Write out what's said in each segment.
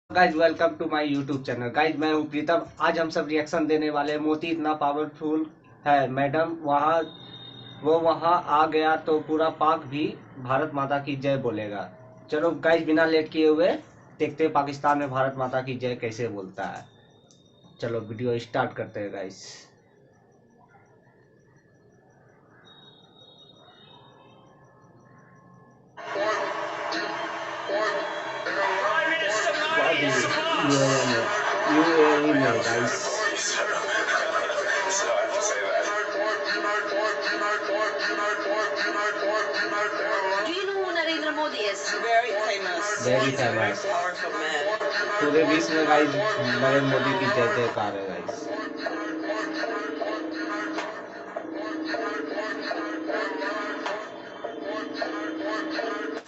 Guys welcome to my YouTube channel. Guys मैं हूँ प्रीतम। आज हम सब रिएक्शन देने वाले हैं। मोती इतना पावरफुल है मैडम, वहाँ आ गया तो पूरा पाक भी भारत माता की जय बोलेगा। चलो गाइज बिना लेट किए हुए देखते हैं पाकिस्तान में भारत माता की जय कैसे बोलता है। चलो वीडियो स्टार्ट करते हैं गाइज। यूएई में guys Do you know who Narendra Modi is? Very famous. Very He's a very famous. powerful man. पूरे विश्व में गाइस नरेंद्र मोदी की जय जयकार है गाइस।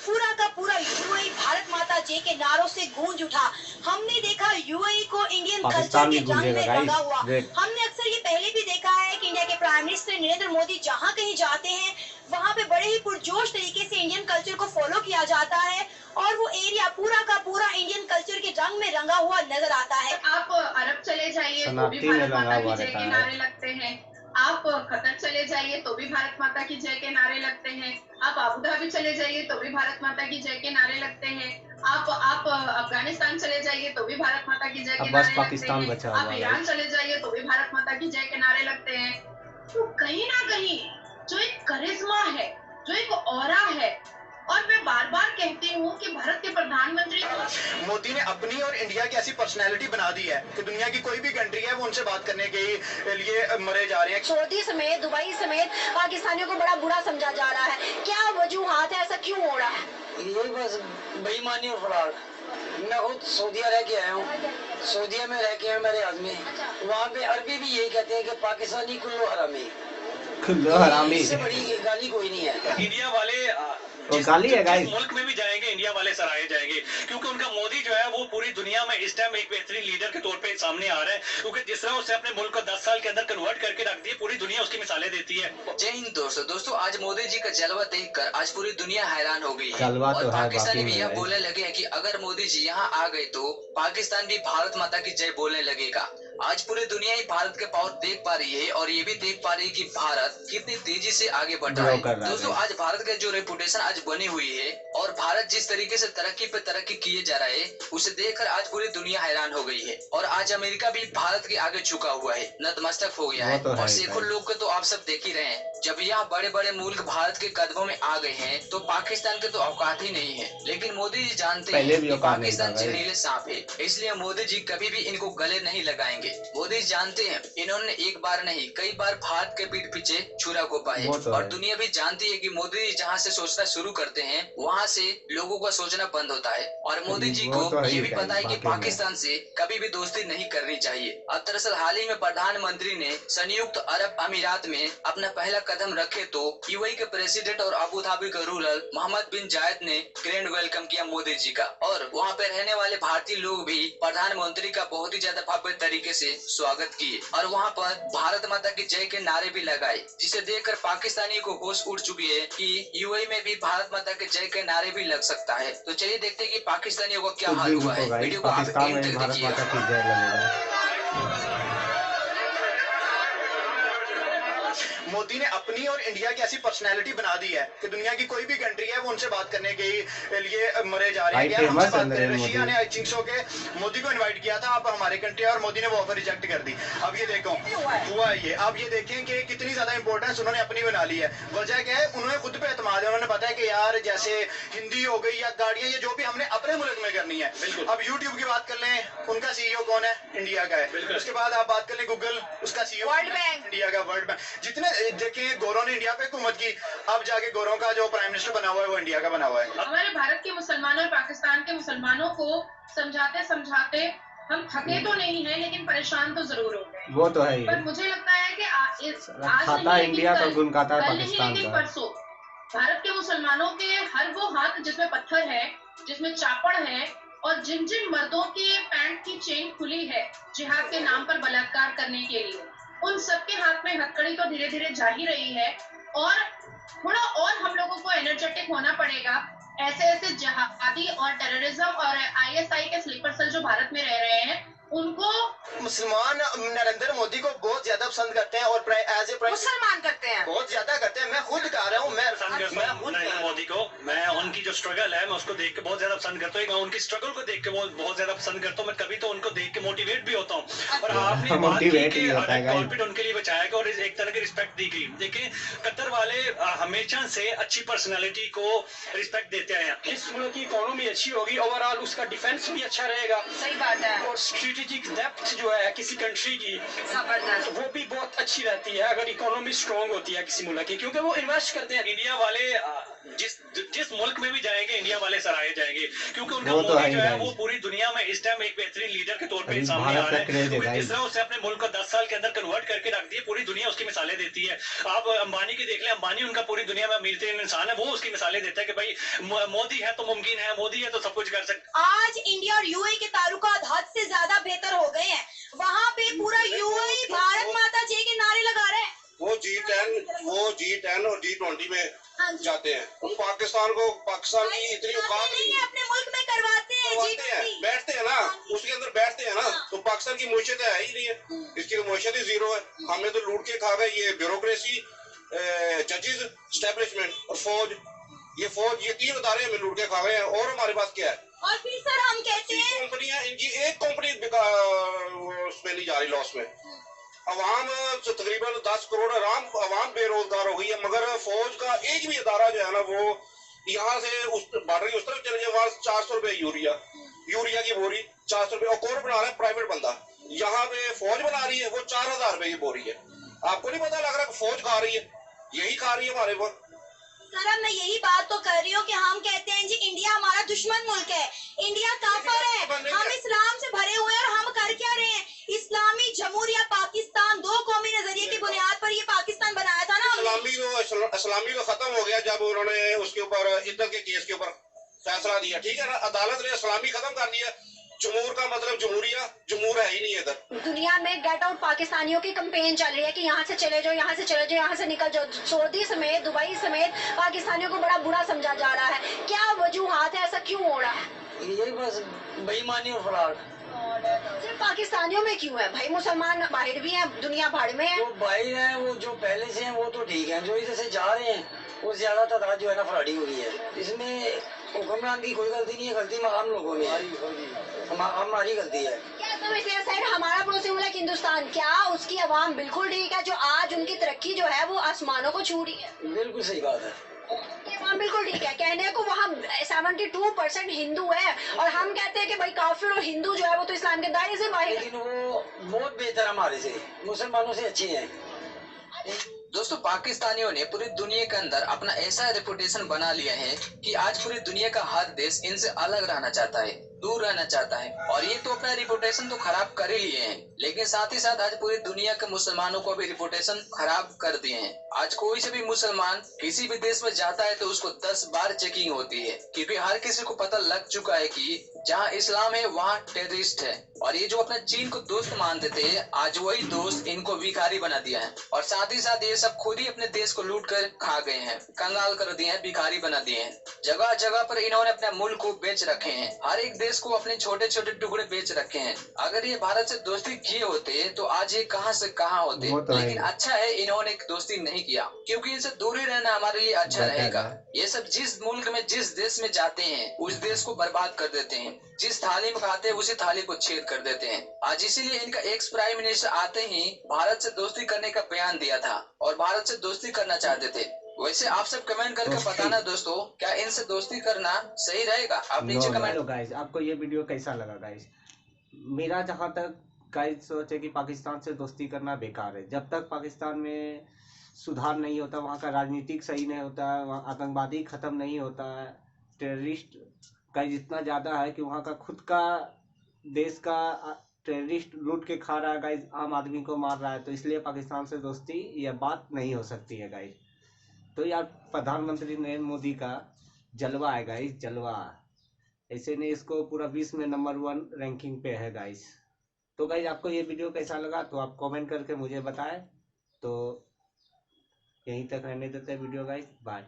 पूरा का पूरा यूएई भारत माता जय के नारों से गूंज उठा। हमने देखा यूएई को इंडियन कल्चर पाकिस्तान के भी रंग गूंजेगा में गाइस। रंगा हुआ। वेट। हमने अक्सर ये पहले भी देखा है कि इंडिया के प्राइम मिनिस्टर नरेंद्र मोदी जहाँ कहीं जाते हैं वहाँ पे बड़े ही पुरजोश तरीके से इंडियन कल्चर को फॉलो किया जाता है और वो एरिया पूरा का पूरा इंडियन कल्चर के रंग में रंगा हुआ नजर आता है। आप अरब चले जाइए तो भी भारत माता की जय के नारे लगते हैं। आप कतर चले जाइए तो भी भारत माता की जय के नारे लगते हैं। आप अबू धाबी चले जाइए तो भी भारत माता की जय के नारे लगते हैं। आप अफगानिस्तान चले जाइए तो भी भारत माता की जय के नारे लगते हैं। आप ईरान चले जाइए तो भी भारत माता की जय के नारे लगते हैं। तो कहीं ना कहीं जो एक करिश्मा है, जो एक ऑरा है, और मैं बार बार कहती हूँ कि भारत के प्रधानमंत्री मोदी ने अपनी और इंडिया की ऐसी पर्सनैलिटी बना दी है कि दुनिया की कोई भी कंट्री है वो उनसे बात करने के लिए मरे जा रहे हैं। सऊदी समेत दुबई समेत पाकिस्तानियों को बड़ा बुरा समझा जा रहा है। क्या वजूहात है, ऐसा क्यों हो रहा है? यही बस बेईमानी और फ्रॉड। मैं खुद सऊदीया रह के आया हूँ, सऊदीया में रह के आया मेरे आदमी। वहाँ पे अरबी भी यही कहते हैं कि पाकिस्तानी कुल्लो हरामी। इससे बड़ी गाली कोई नहीं है। इंडिया वाले गाली है गाइस। मुल्क में भी जाएंगे इंडिया वाले सराहे जाएंगे, क्योंकि उनका मोदी जो है वो पूरी दुनिया में इस टाइम एक बेहतरीन लीडर के तौर पे सामने आ रहा है, क्योंकि जिस तरह उसने अपने मुल्क को 10 साल के अंदर कन्वर्ट करके रख दिया, पूरी दुनिया उसकी मिसालें देती है। जय हिंद दोस्तों, आज मोदी जी का जलवा देखकर आज पूरी दुनिया हैरान हो गई है। जलवा तो और है, पाकिस्तानी भी बाकी यह में बोलने लगे हैं कि अगर मोदी जी यहाँ आ गए तो पाकिस्तान भी भारत माता की जय बोलने लगेगा। आज पूरी दुनिया ही भारत के पावर देख पा रही है और ये भी देख पा रही है कि भारत कितनी तेजी से आगे बढ़ रहा है। दोस्तों आज भारत का जो रेपुटेशन आज बनी हुई है और भारत जिस तरीके से तरक्की पे तरक्की किए जा रहा है, उसे देखकर आज पूरी दुनिया हैरान हो गई है। और आज अमेरिका भी भारत के आगे झुका हुआ है, नतमस्तक हो गया है। और सैकड़ों लोग को तो आप सब देख ही रहे हैं। जब यहाँ बड़े बड़े मुल्क भारत के कदमों में आ गए हैं तो पाकिस्तान के तो औकात ही नहीं है। लेकिन मोदी जी जानते हैं कि पाकिस्तान जहरीले सांप है, इसलिए मोदी जी कभी भी इनको गले नहीं लगाएंगे। मोदी जानते हैं इन्होंने एक बार नहीं कई बार भारत के पीठ पीछे छुरा घोंपा है। और दुनिया भी जानती है कि मोदी जी जहाँ से सोचना शुरू करते हैं वहाँ से लोगों का सोचना बंद होता है। और मोदी जी को ये भी पता है कि पाकिस्तान से कभी भी दोस्ती नहीं करनी चाहिए। अब दरअसल हाल ही में प्रधानमंत्री ने संयुक्त अरब अमीरात में अपना पहला कदम रखे तो यूएई के प्रेसिडेंट और अबू धाबी के रूलर मोहम्मद बिन जायद ने ग्रैंड वेलकम किया मोदी जी का। और वहाँ पे रहने वाले भारतीय लोग भी प्रधानमंत्री का बहुत ही ज्यादा भव्य तरीके से स्वागत किए और वहाँ पर भारत माता की जय के नारे भी लगाए, जिसे देखकर पाकिस्तानी को होश उड़ चुकी है कि यूएई में भी भारत माता के जय के नारे भी लग सकता है। तो चलिए देखते हैं कि पाकिस्तानियों को क्या हाल हुआ है। वीडियो को आप एंड तक देखिएगा। मोदी ने अपनी और इंडिया की ऐसी पर्सनैलिटी बना दी है कि दुनिया की कोई भी कंट्री है वो उनसे बात करने के लिए मरे जा रहे हैं। हमसे बात करें, रशिया ने आई थिंक सो के मोदी को इनवाइट किया था आप हमारे कंट्री, और मोदी ने वो ऑफर रिजेक्ट कर दी। अब ये देखो हुआ ये, आप ये देखें कि कितनी ज्यादा इंपॉर्टेंस उन्होंने अपनी बना ली है। वजह क्या है, उन्होंने खुद पे एतमाद है। उन्होंने पता है कि यार जैसे हिंदी हो गई या गाड़ियां, ये जो भी हमने अपने मुल्क में करनी है। अब यूट्यूब की बात कर लें, उनका सीईओ कौन है? इंडिया का है। उसके बाद आप बात कर लें गूगल, उसका सीईओ वर्ल्ड बैंक, इंडिया का। वर्ल्ड बैंक जितने देखें, गोरों ने इंडिया पे हुकूमत की, अब जाके गोरों का जो प्राइम मिनिस्टर बना हुआ है वो इंडिया का बना हुआ है। हमारे भारत के मुसलमानों और पाकिस्तान के मुसलमानों को समझाते समझाते हम थके तो नहीं है, लेकिन परेशान तो जरूर हो गए। वो तो है ही। पर मुझे लगता है कि आज खाता इंडिया का गुण गाता है पाकिस्तान लेकिन का। परसों भारत के मुसलमानों के हर वो हाथ जिसमें पत्थर है, जिसमें चापड़ है, और जिन जिन मर्दों के पैंट की चेन खुली है जिहाद के नाम पर बलात्कार करने के लिए, उन सबके हाथ में हथकड़ी तो धीरे धीरे जा ही रही है। और थोड़ा और हम लोगों को एनर्जेटिक होना पड़ेगा ऐसे ऐसे जहादी और टेररिज्म और ISI के स्लीपर सेल जो भारत में रह रहे हैं, उनको मुसलमान नरेंद्र मोदी को बहुत ज्यादा पसंद करते हैं और एज ए मुसलमान करते हैं, बहुत ज्यादा करते हैं। मैं खुद कह रहा हूँ, मैं नरेंद्र मोदी को, मैं उनकी जो स्ट्रगल है मैं उसको देख के बहुत ज्यादा पसंद करता हूँ। मैं उनकी स्ट्रगल को देख के बहुत ज्यादा पसंद करता हूँ। मैं कभी तो उनको देख के मोटिवेट भी होता हूँ। और आपने कॉर्पोरेट उनके लिए बचाया और एक तरह की रिस्पेक्ट दी गई। देखिए कतर वाले हमेशा से अच्छी पर्सनैलिटी को रिस्पेक्ट देते आए हैं। इस मुल्क की इकोनॉमी अच्छी होगी, ओवरऑल उसका डिफेंस भी अच्छा रहेगा। सही बात है। और स्ट्रेटेजिक डेप्थ जो है किसी कंट्री की, जबरदस्त, वो भी बहुत अच्छी रहती है अगर इकोनॉमी स्ट्रांग होती है किसी मुल्क की, क्योंकि वो इन्वेस्ट करते हैं। इंडिया वाले जिस मुल्क में भी जाएंगे इंडिया वाले सराहे जाएंगे, क्योंकि उनका मोदी जो है वो पूरी दुनिया में इस टाइम एक बेहतरीन लीडर के तौर पे सामने आ रहा है। जिस तरह उसने अपने मुल्क को 10 साल के अंदर कन्वर्ट करके रख दिया, पूरी दुनिया उसकी मिसालें देती है। आप अंबानी की देख लें, अंबानी उनका पूरी दुनिया में अमीर तरीन इंसान है, वो उसकी मिसालें देता है कि भाई मोदी है तो मुमकिन है, मोदी है तो सब कुछ कर सकते। आज इंडिया और यूएई के ताल्लुकात हद से ज्यादा बेहतर हो गए हैं। वहाँ पे पूरा यूएई भारत माता जय के नारे लगा रहे हैं। वो G10 और G20 में जाते हैं। तो पाकिस्तान की इतनी औकात नहीं है, अपने मुल्क में करवाते हैं, बैठते हैं ना, उसके अंदर बैठते हैं ना, तो पाकिस्तान की मुआशत है ही नहीं है, इसकी तो मुआशत ही जीरो है। हमें तो लूट के खा गए ये ब्यूरोक्रेसी, जजेस, एस्टेब्लिशमेंट और फौज। ये 3 अदारे हमें लूट के खा गए हैं। और हमारे पास क्या है? और फिर सर हम कहते हैं कंपनियां, इनकी एक कंपनी उसमें नहीं जा रही लॉस में। अवाम तकरीबन 10 करोड़ अवाम बेरोजगार हो गई है, मगर फौज का एक भी अदारा जो है ना, वो यहाँ से उस बॉर्डर की उस तरफ चले जाए, वहाँ 400 रुपए यूरिया की बोरी 400 रुपए, और कौन बना रहा है? प्राइवेट बंदा। यहाँ पे फौज बना रही है, वो 4000 रुपए की बोरी है। आपको नहीं पता लग रहा फौज खा रही है? यही खा रही है हमारे वक्त। सर मैं यही बात तो कर रही हूँ कि हम कहते हैं जी इंडिया हमारा दुश्मन मुल्क है, इंडिया काफिर है, हम इस्लाम से भरे हुए हैं और हम कर क्या रहे हैं? इस्लामी जमहूरिया पाकिस्तान 2 कौमी नजरिए की बुनियाद पर ये पाकिस्तान बनाया था ना। इस्लामी तो खत्म हो गया जब उन्होंने उसके ऊपर इद्दत के केस के ऊपर फैसला दिया, ठीक है ना, अदालत ने इस्लामी खत्म कर दिया। जमहूर का मतलब जमहूर है ही नहीं इधर। दुनिया में गेट आउट पाकिस्तानियों की कैंपेन चल रही है कि यहाँ से चले जाओ, यहाँ से चले जाओ, यहाँ से निकल जाओ। सऊदी समेत, दुबई समेत पाकिस्तानियों को बड़ा बुरा समझा जा रहा है। क्या वजूहात है, ऐसा क्यों हो रहा है? यही बस बेईमानी और फ्रॉड। सिर्फ पाकिस्तानियों में क्यों है भाई? मुसलमान बाहर भी हैं, दुनिया भर में है। वो बाहर हैं, वो जो पहले से हैं वो तो ठीक है, जो इधर से जा रहे हैं वो ज्यादा तादाद जो है ना फ्रॉडी हुई है। इसमें हुक्मरान की कोई गलती नहीं है, गलती हम लोगों ने, हमारी गलती है। क्या समझते हैं सर, हमारा पड़ोसी मुल्क हिंदुस्तान, क्या उसकी आवाम बिल्कुल ठीक है जो आज उनकी तरक्की जो है वो आसमानों को छू रही है? बिल्कुल सही बात है, आवाम बिल्कुल ठीक है। कहने को वहाँ 72% हिंदू है और हम कहते हैं कि भाई काफिर और हिंदू जो है वो तो इस्लाम के दायरे से बाहर है। लेकिन वो बहुत बेहतर हमारे से, मुसलमानों से अच्छे हैं। दोस्तों पाकिस्तानियों ने पूरी दुनिया के अंदर अपना ऐसा रेपुटेशन बना लिया है कि आज पूरी दुनिया का हर देश इनसे अलग रहना चाहता है, दूर रहना चाहता है। और ये तो अपना रिपुटेशन तो खराब कर ही लिए हैं, लेकिन साथ ही साथ आज पूरी दुनिया के मुसलमानों को भी रिपुटेशन खराब कर दिए हैं। आज कोई से भी मुसलमान किसी भी देश में जाता है तो उसको 10 बार चेकिंग होती है, क्योंकि हर किसी को पता लग चुका है कि जहाँ इस्लाम है वहाँ टेररिस्ट है। और ये जो अपने चीन को दोस्त मानते थे, आज वही दोस्त इनको भिखारी बना दिया है। और साथ ही साथ ये सब खुद ही अपने देश को लूट कर खा गए हैं, कंगाल कर दिए हैं, भिखारी बना दिए हैं। जगह जगह पर इन्होंने अपने मुल्क को बेच रखे हैं, हर एक देश को अपने छोटे छोटे टुकड़े बेच रखे हैं। अगर ये भारत से दोस्ती किए होते तो आज ये कहां से कहां होते। लेकिन अच्छा है इन्होंने दोस्ती नहीं किया, क्योंकि इनसे दूरी रहना हमारे लिए अच्छा रहेगा। ये सब जिस मुल्क में जिस देश में जाते हैं उस देश को बर्बाद कर देते हैं, जिस थाली में खाते हैं उसी थाली को छेद कर देते हैं। आज इसीलिए इनका एक्स प्राइम मिनिस्टर आते ही भारत से दोस्ती करने का बयान दिया था और भारत से दोस्ती करना चाहते थे। वैसे आप सब कमेंट करके बताना दोस्तों, क्या इनसे दोस्ती करना सही रहेगा? आप नीचे कमेंट। गाइस आपको ये वीडियो कैसा लगा गाइस? मेरा जहाँ तक गाइस सोच है कि पाकिस्तान से दोस्ती करना बेकार है। जब तक पाकिस्तान में सुधार नहीं होता, वहाँ का राजनीतिक सही नहीं होता है, वहाँ आतंकवादी ख़त्म नहीं होता है, टेररिस्ट का जितना ज़्यादा है कि वहाँ का खुद का देश का टेररिस्ट लूट के खा रहा है गाइस, आम आदमी को मार रहा है, तो इसलिए पाकिस्तान से दोस्ती यह बात नहीं हो सकती है गाइस। तो यार प्रधानमंत्री नरेंद्र मोदी का जलवा है गाइस, जलवा। ऐसे ने इसको पूरा विश्व में नंबर 1 रैंकिंग पे है गाइस। तो गाइस आपको ये वीडियो कैसा लगा तो आप कमेंट करके मुझे बताएं। तो यहीं तक रहने देते हैं वीडियो गाइस, बाय।